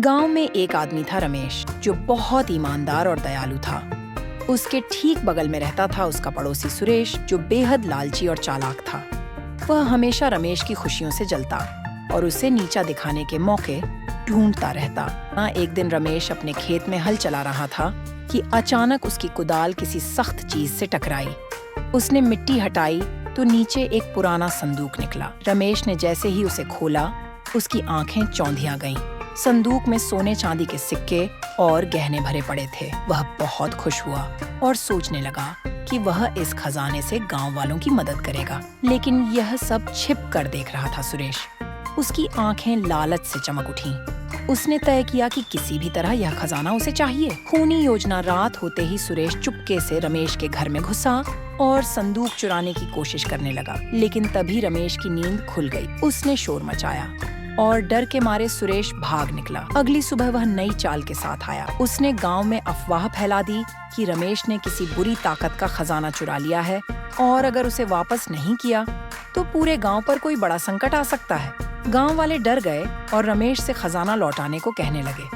गांव में एक आदमी था रमेश, जो बहुत ईमानदार और दयालु था। उसके ठीक बगल में रहता था उसका पड़ोसी सुरेश, जो बेहद लालची और चालाक था। वह हमेशा रमेश की खुशियों से जलता और उसे नीचा दिखाने के मौके ढूंढता रहता। एक दिन रमेश अपने खेत में हल चला रहा था कि अचानक उसकी कुदाल किसी सख्त चीज से टकराई। उसने मिट्टी हटाई तो नीचे एक पुराना संदूक निकला। रमेश ने जैसे ही उसे खोला, उसकी आंखें चौंधिया गईं। संदूक में सोने चांदी के सिक्के और गहने भरे पड़े थे। वह बहुत खुश हुआ और सोचने लगा कि वह इस खजाने से गांव वालों की मदद करेगा। लेकिन यह सब छिप कर देख रहा था सुरेश। उसकी आंखें लालच से चमक उठीं। उसने तय किया कि किसी भी तरह यह खजाना उसे चाहिए। खूनी योजना रात होते ही सुरेश चुपके से रमेश के घर में घुसा और संदूक चुराने की कोशिश करने लगा। लेकिन तभी रमेश की नींद खुल गई। उसने शोर मचाया और डर के मारे सुरेश भाग निकला। अगली सुबह वह नई चाल के साथ आया। उसने गांव में अफवाह फैला दी कि रमेश ने किसी बुरी ताकत का खजाना चुरा लिया है और अगर उसे वापस नहीं किया तो पूरे गांव पर कोई बड़ा संकट आ सकता है। गांव वाले डर गए और रमेश से खजाना लौटाने को कहने लगे।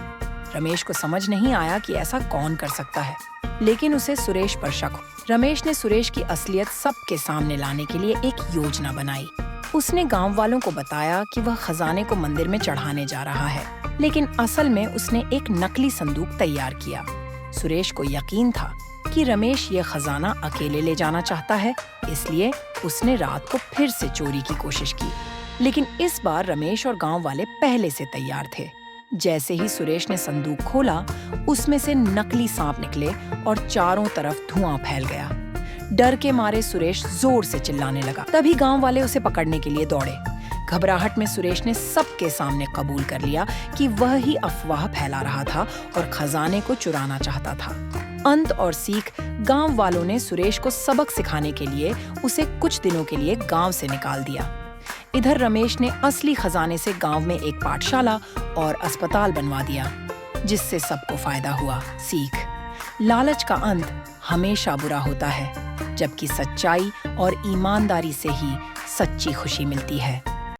रमेश को समझ नहीं आया कि ऐसा कौन कर सकता है, लेकिन उसे सुरेश पर शक हुआ। रमेश ने सुरेश की असलियत सबके सामने लाने के लिए एक योजना बनाई। उसने गांव वालों को बताया कि वह खजाने को मंदिर में चढ़ाने जा रहा है, लेकिन असल में उसने एक नकली संदूक तैयार किया। सुरेश को यकीन था कि रमेश यह खजाना अकेले ले जाना चाहता है, इसलिए उसने रात को फिर से चोरी की कोशिश की। लेकिन इस बार रमेश और गांव वाले पहले से तैयार थे। जैसे ही सुरेश ने संदूक खोला, उसमें से नकली सांप निकले और चारों तरफ धुआं फैल गया। डर के मारे सुरेश जोर से चिल्लाने लगा। तभी गांव वाले उसे पकड़ने के लिए दौड़े। घबराहट में सुरेश ने सबके सामने कबूल कर लिया कि वह ही अफवाह फैला रहा था और खजाने को चुराना चाहता था। अंत और सीख, गांव वालों ने सुरेश को सबक सिखाने के लिए उसे कुछ दिनों के लिए गांव से निकाल दिया। इधर रमेश ने असली खजाने से गांव में एक पाठशाला और अस्पताल बनवा दिया, जिससे सबको फायदा हुआ। सीख: लालच का अंत हमेशा बुरा होता है, जबकि सच्चाई और ईमानदारी से ही सच्ची खुशी मिलती है।